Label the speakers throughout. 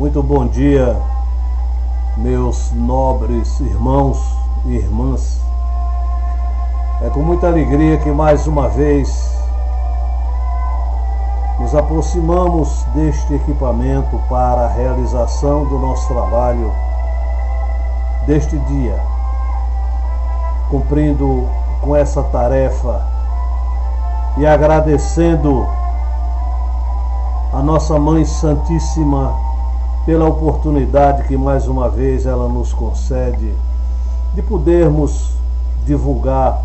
Speaker 1: Muito bom dia, meus nobres irmãos e irmãs. É com muita alegria que mais uma vez nos aproximamos deste equipamento para a realização do nosso trabalho deste dia, cumprindo com essa tarefa e agradecendo a nossa Mãe Santíssima pela oportunidade que mais uma vez ela nos concede de podermos divulgar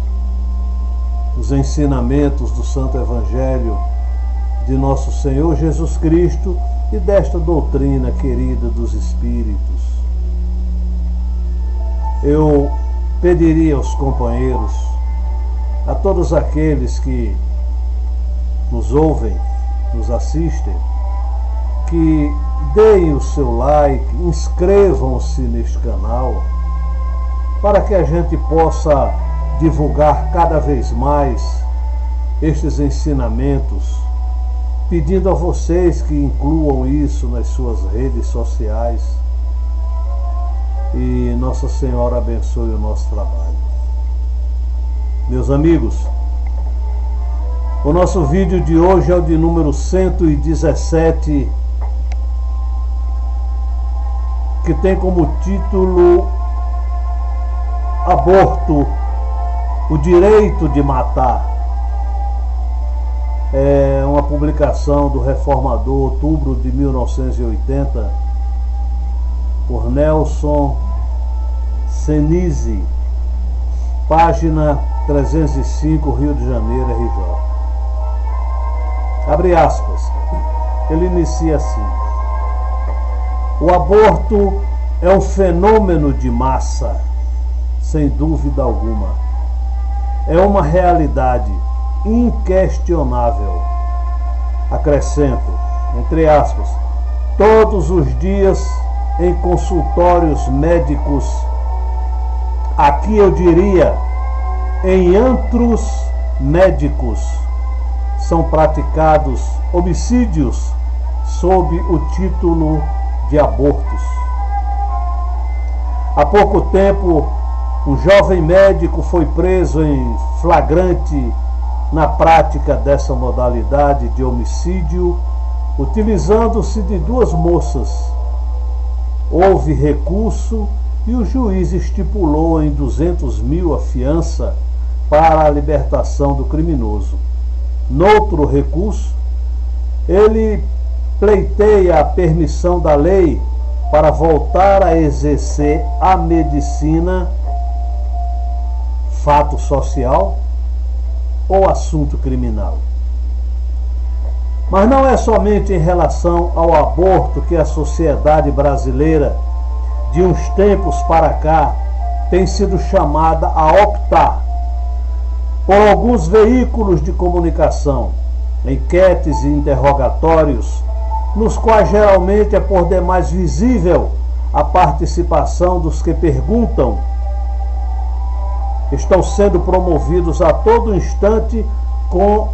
Speaker 1: os ensinamentos do Santo Evangelho de nosso Senhor Jesus Cristo e desta doutrina querida dos Espíritos. Eu pediria aos companheiros, a todos aqueles que nos ouvem, nos assistem, que deem o seu like, inscrevam-se neste canal, para que a gente possa divulgar cada vez mais estes ensinamentos, pedindo a vocês que incluam isso nas suas redes sociais. E Nossa Senhora abençoe o nosso trabalho. Meus amigos, o nosso vídeo de hoje é o de número 117, que tem como título Aborto, o direito de matar. É uma publicação do Reformador, outubro de 1980, por Nelson Senise, página 305, Rio de Janeiro, RJ. Abre aspas. Ele inicia assim: o aborto é um fenômeno de massa, sem dúvida alguma. É uma realidade inquestionável. Acrescento, entre aspas, todos os dias em consultórios médicos, aqui eu diria em antros médicos, são praticados homicídios sob o título de abortos. Há pouco tempo, um jovem médico foi preso em flagrante na prática dessa modalidade de homicídio, utilizando-se de duas moças. Houve recurso e o juiz estipulou em 200 mil a fiança para a libertação do criminoso. Noutro recurso, ele pleiteia a permissão da lei para voltar a exercer a medicina, fato social ou assunto criminal. Mas não é somente em relação ao aborto que a sociedade brasileira, de uns tempos para cá, tem sido chamada a optar por alguns veículos de comunicação, enquetes e interrogatórios, nos quais geralmente é por demais visível a participação dos que perguntam. Estão sendo promovidos a todo instante com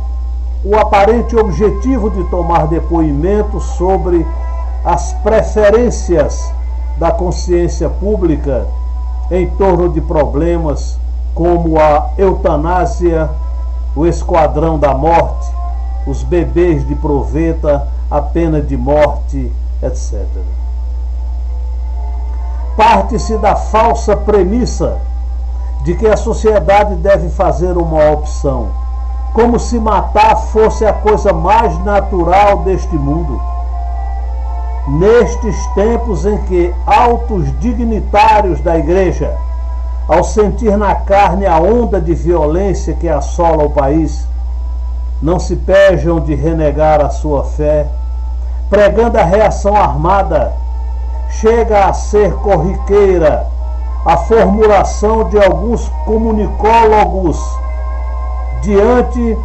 Speaker 1: o aparente objetivo de tomar depoimento sobre as preferências da consciência pública em torno de problemas como a eutanásia, o esquadrão da morte, os bebês de proveta, a pena de morte, etc. Parte-se da falsa premissa de que a sociedade deve fazer uma opção, como se matar fosse a coisa mais natural deste mundo. Nestes tempos em que altos dignitários da Igreja, ao sentir na carne a onda de violência que assola o país, não se pejam de renegar a sua fé, pregando a reação armada, chega a ser corriqueira a formulação de alguns comunicólogos diante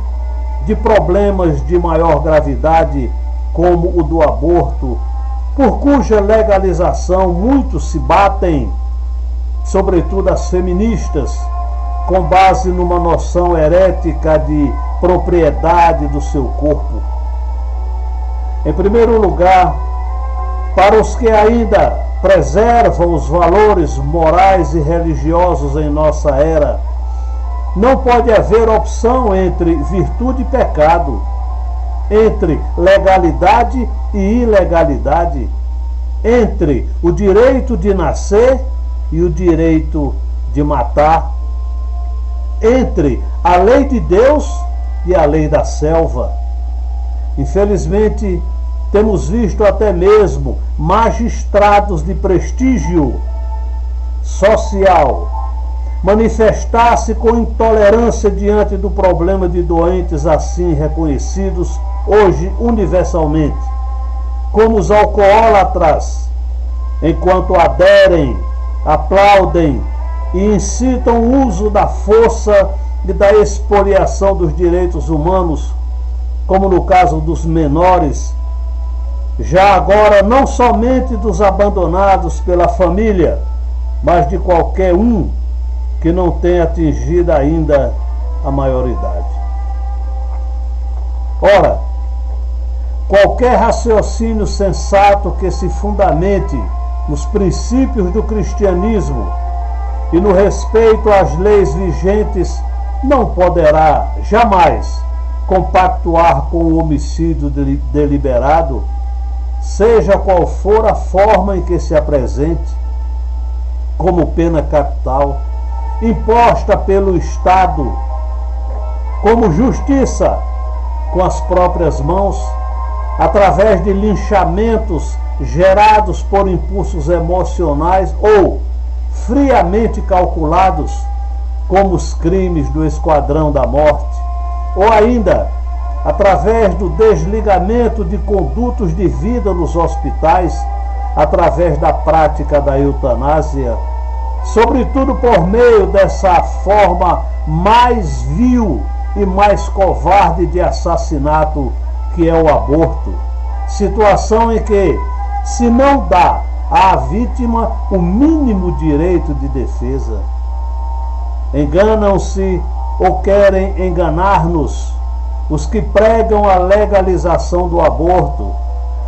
Speaker 1: de problemas de maior gravidade, como o do aborto, por cuja legalização muitos se batem, sobretudo as feministas, com base numa noção herética de propriedade do seu corpo. Em primeiro lugar, Para os que ainda preservam os valores morais e religiosos em nossa era, não pode haver opção entre virtude e pecado, entre legalidade e ilegalidade, entre o direito de nascer e o direito de matar, entre a lei de Deus e a lei da selva. Infelizmente, temos visto até mesmo magistrados de prestígio social manifestar-se com intolerância diante do problema de doentes assim reconhecidos hoje universalmente, como os alcoólatras, enquanto aderem, aplaudem e incitam o uso da força e da expoliação dos direitos humanos, como no caso dos menores, já agora não somente dos abandonados pela família, mas de qualquer um que não tenha atingido ainda a maioridade. Ora, qualquer raciocínio sensato que se fundamente nos princípios do cristianismo e no respeito às leis vigentes não poderá jamais compactuar com o homicídio deliberado, seja qual for a forma em que se apresente, como pena capital, imposta pelo Estado, como justiça com as próprias mãos, através de linchamentos gerados por impulsos emocionais ou friamente calculados, como os crimes do Esquadrão da Morte, ou ainda através do desligamento de condutos de vida nos hospitais, através da prática da eutanásia, sobretudo por meio dessa forma mais vil e mais covarde de assassinato que é o aborto, situação em que se não dá à vítima o mínimo direito de defesa. Enganam-se ou querem enganar-nos os que pregam a legalização do aborto,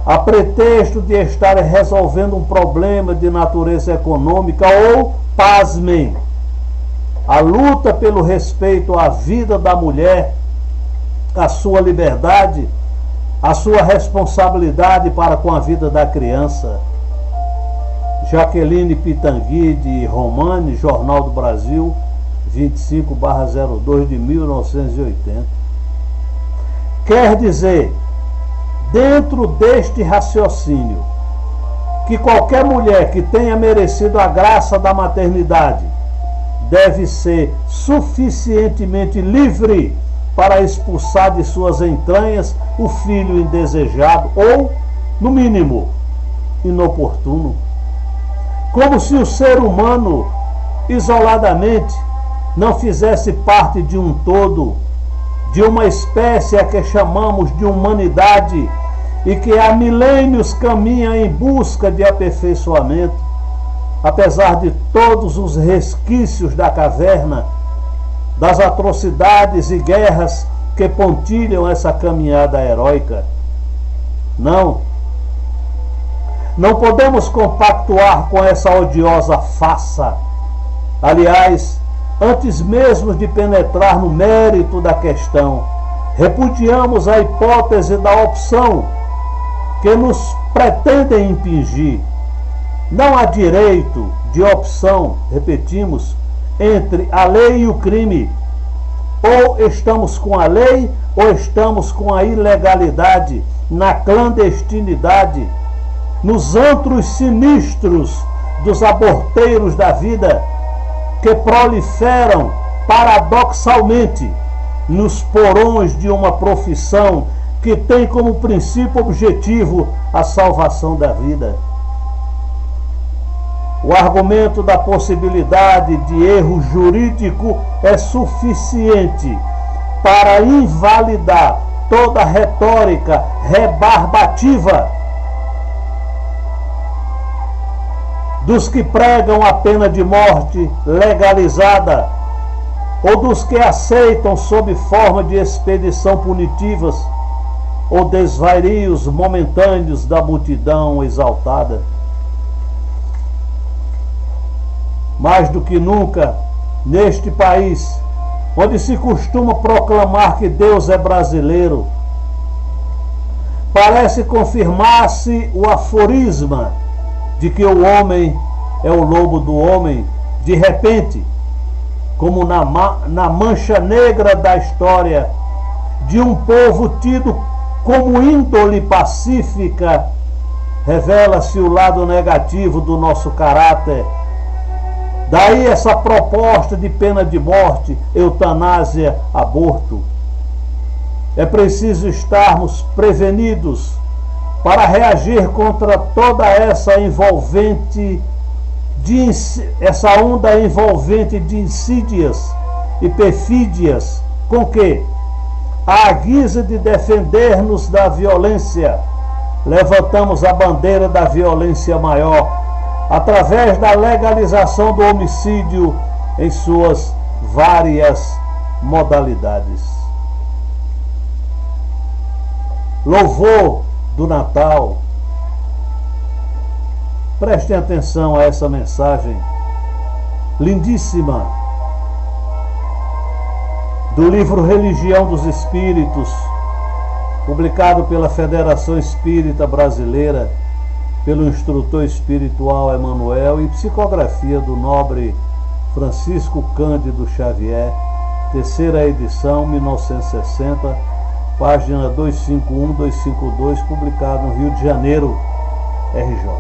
Speaker 1: a pretexto de estarem resolvendo um problema de natureza econômica ou, pasmem, a luta pelo respeito à vida da mulher, à sua liberdade, à sua responsabilidade para com a vida da criança. Jaqueline Pitangui de Romani, Jornal do Brasil, 25/02 de 1980. Quer dizer, dentro deste raciocínio, que qualquer mulher que tenha merecido a graça da maternidade deve ser suficientemente livre para expulsar de suas entranhas o filho indesejado ou, no mínimo, inoportuno. Como se o ser humano, isoladamente, não fizesse parte de um todo, de uma espécie a que chamamos de humanidade e que há milênios caminha em busca de aperfeiçoamento, apesar de todos os resquícios da caverna, das atrocidades e guerras que pontilham essa caminhada heróica. Não podemos compactuar com essa odiosa farsa. Aliás, antes mesmo de penetrar no mérito da questão, repudiamos a hipótese da opção que nos pretendem impingir. Não há direito de opção, repetimos, entre a lei e o crime. Ou estamos com a lei, ou estamos com a ilegalidade, na clandestinidade, nos antros sinistros dos aborteiros da vida, que proliferam paradoxalmente nos porões de uma profissão que tem como princípio objetivo a salvação da vida. O argumento da possibilidade de erro jurídico é suficiente para invalidar toda a retórica rebarbativa dos que pregam a pena de morte legalizada ou dos que aceitam sob forma de expedição punitivas ou desvarios momentâneos da multidão exaltada. Mais do que nunca, neste país, onde se costuma proclamar que Deus é brasileiro, parece confirmar-se o aforisma de que o homem é o lobo do homem. De repente, como na mancha negra da história de um povo tido como índole pacífica, revela-se o lado negativo do nosso caráter. Daí essa proposta de pena de morte, eutanásia, aborto. É preciso estarmos prevenidos para reagir contra toda essa onda envolvente de insídias e perfídias, com que, à guisa de defender-nos da violência, levantamos a bandeira da violência maior, através da legalização do homicídio em suas várias modalidades. Louvor do Natal. Prestem atenção a essa mensagem lindíssima do livro Religião dos Espíritos, publicado pela Federação Espírita Brasileira, pelo instrutor espiritual Emmanuel, e psicografia do nobre Francisco Cândido Xavier, terceira edição, 1960, página 251, 252, publicado no Rio de Janeiro, RJ.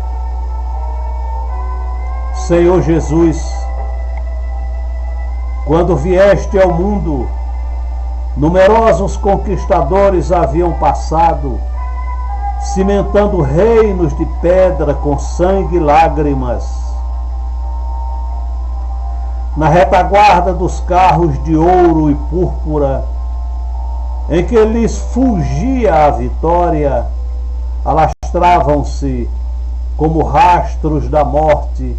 Speaker 1: Senhor Jesus, quando vieste ao mundo, numerosos conquistadores haviam passado, cimentando reinos de pedra com sangue e lágrimas. Na retaguarda dos carros de ouro e púrpura, em que lhes fugia a vitória, alastravam-se como rastros da morte,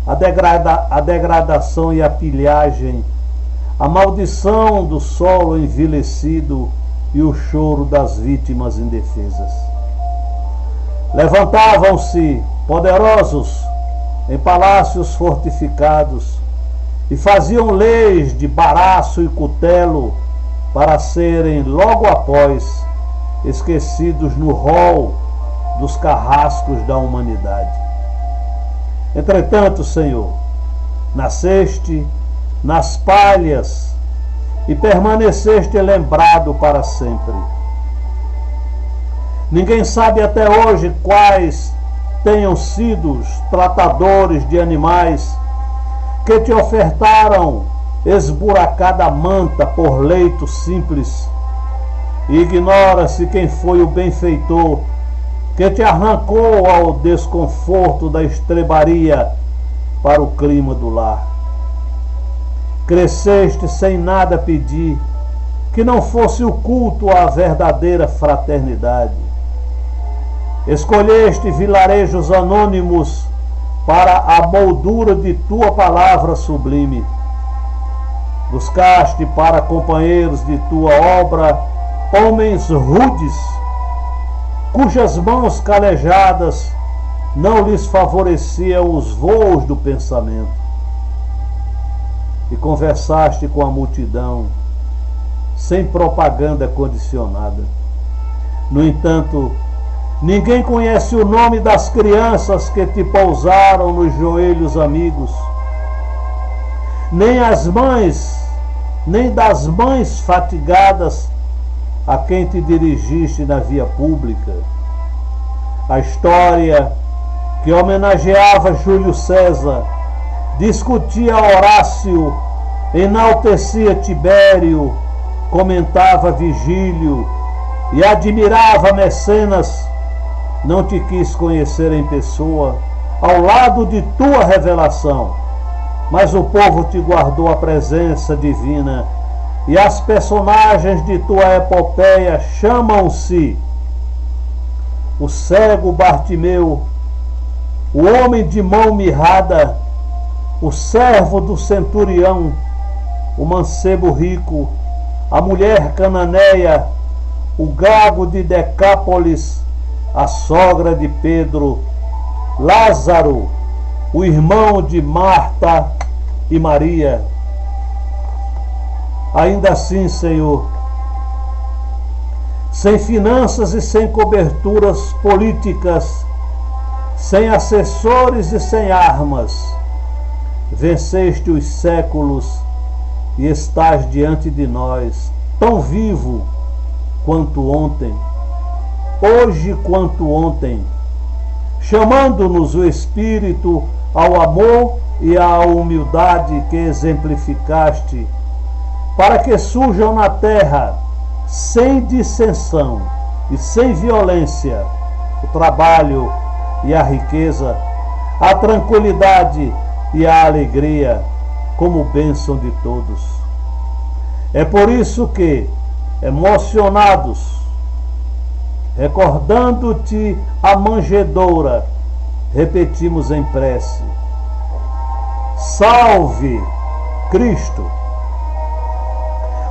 Speaker 1: a degradação e a pilhagem, a maldição do solo envelhecido e o choro das vítimas indefesas. Levantavam-se poderosos em palácios fortificados e faziam leis de baraço e cutelo para serem logo após esquecidos no rol dos carrascos da humanidade. Entretanto, Senhor, nasceste nas palhas e permaneceste lembrado para sempre. Ninguém sabe até hoje quais tenham sido os tratadores de animais que te ofertaram esburacada manta por leito simples, e ignora-se quem foi o benfeitor que te arrancou ao desconforto da estrebaria para o clima do lar. Cresceste sem nada pedir, que não fosse o culto à verdadeira fraternidade. Escolheste vilarejos anônimos para a moldura de tua palavra sublime. Buscaste para companheiros de tua obra homens rudes, cujas mãos calejadas não lhes favoreciam os voos do pensamento. E conversaste com a multidão, sem propaganda condicionada. No entanto, ninguém conhece o nome das crianças que te pousaram nos joelhos amigos, nem as mães, nem das mães fatigadas a quem te dirigiste na via pública. A história que homenageava Júlio César, discutia Horácio, enaltecia Tibério, comentava Vigílio e admirava Mecenas, não te quis conhecer em pessoa, ao lado de tua revelação, mas o povo te guardou a presença divina, e as personagens de tua epopeia chamam-se o cego Bartimeu, o homem de mão mirrada, o servo do centurião, o mancebo rico, a mulher cananeia, o gago de Decápolis, a sogra de Pedro, Lázaro, o irmão de Marta e Maria. Ainda assim, Senhor, sem finanças e sem coberturas políticas, sem assessores e sem armas, venceste os séculos e estás diante de nós, tão vivo quanto ontem, hoje quanto ontem, chamando-nos o Espírito ao amor e à humildade que exemplificaste, para que surjam na terra, sem dissensão e sem violência, o trabalho e a riqueza, a tranquilidade e a alegria, como bênção de todos. É por isso que, emocionados, recordando-te a manjedoura, repetimos em prece: Salve Cristo!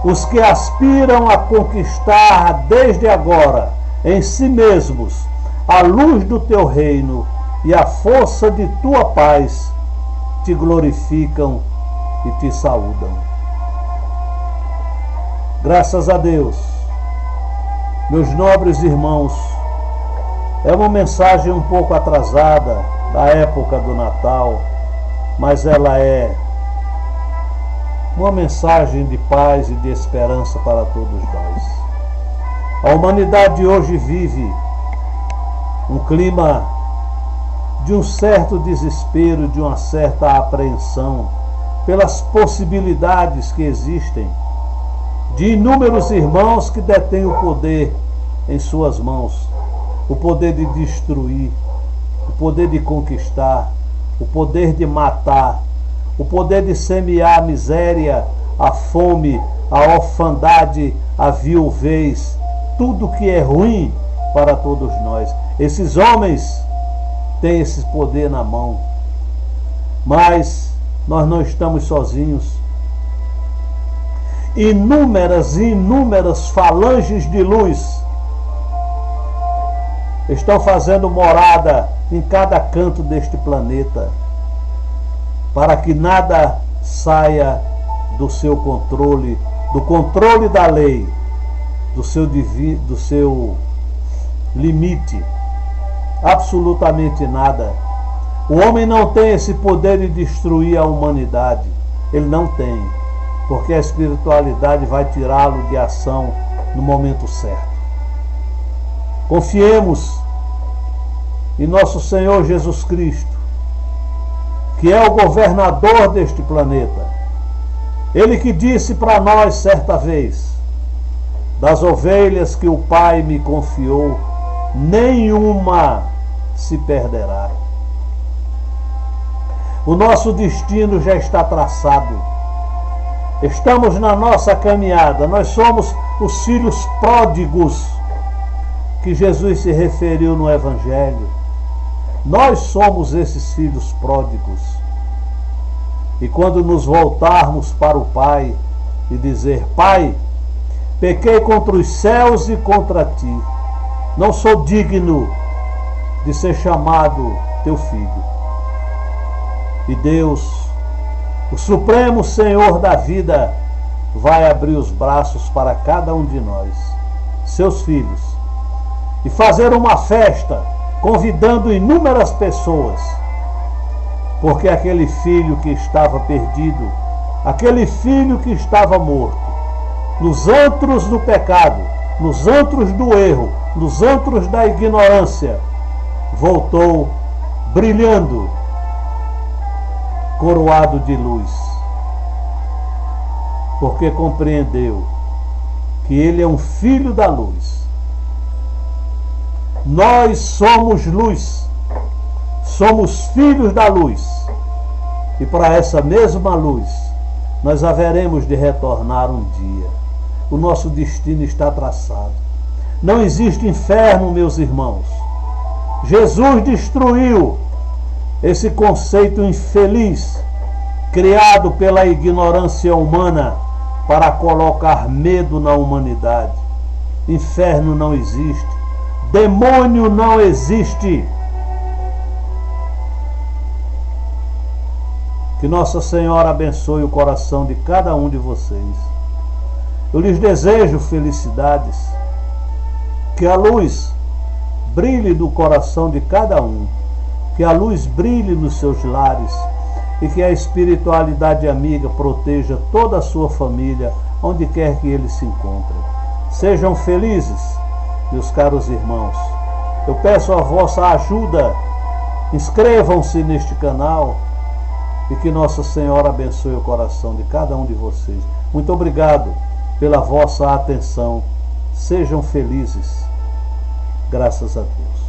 Speaker 1: Os que aspiram a conquistar desde agora em si mesmos a luz do teu reino e a força de tua paz, te glorificam e te saúdam. Graças a Deus, meus nobres irmãos, é uma mensagem um pouco atrasada da época do Natal, mas ela é uma mensagem de paz e de esperança para todos nós. A humanidade hoje vive um clima de um certo desespero, de uma certa apreensão pelas possibilidades que existem de inúmeros irmãos que detêm o poder em suas mãos, o poder de destruir, o poder de conquistar, o poder de matar, o poder de semear a miséria, a fome, a orfandade, a viuvez, tudo que é ruim para todos nós. Esses homens têm esse poder na mão, mas nós não estamos sozinhos. Inúmeras e inúmeras falanges de luz estão fazendo morada em cada canto deste planeta, para que nada saia do seu controle, do controle da lei, do seu limite. Absolutamente nada. O homem não tem esse poder de destruir a humanidade. Ele não tem, porque a espiritualidade vai tirá-lo de ação no momento certo. Confiemos em nosso Senhor Jesus Cristo, que é o governador deste planeta. Ele que disse para nós certa vez: das ovelhas que o Pai me confiou, nenhuma se perderá. O nosso destino já está traçado. Estamos na nossa caminhada. Nós somos os filhos pródigos que Jesus se referiu no Evangelho. Nós somos esses filhos pródigos. E quando nos voltarmos para o Pai e dizer: Pai, pequei contra os céus e contra ti, não sou digno de ser chamado teu filho. E Deus, o Supremo Senhor da vida, vai abrir os braços para cada um de nós, seus filhos, e fazer uma festa, convidando inúmeras pessoas, porque aquele filho que estava perdido, aquele filho que estava morto, nos antros do pecado, nos antros do erro, nos antros da ignorância, voltou brilhando, coroado de luz, porque compreendeu que ele é um filho da luz. Nós somos luz, somos filhos da luz, e para essa mesma luz nós haveremos de retornar um dia. O nosso destino está traçado. Não existe inferno, meus irmãos. Jesus destruiu esse conceito infeliz criado pela ignorância humana para colocar medo na humanidade. inferno não existe, demônio não existe. Que Nossa Senhora abençoe o coração de cada um de vocês. Eu lhes desejo felicidades, que a luz brilhe no coração de cada um, que a luz brilhe nos seus lares e que a espiritualidade amiga proteja toda a sua família, onde quer que eles se encontrem. Sejam felizes, meus caros irmãos. Eu peço a vossa ajuda, inscrevam-se neste canal e que Nossa Senhora abençoe o coração de cada um de vocês. Muito obrigado pela vossa atenção. Sejam felizes. Graças a Deus.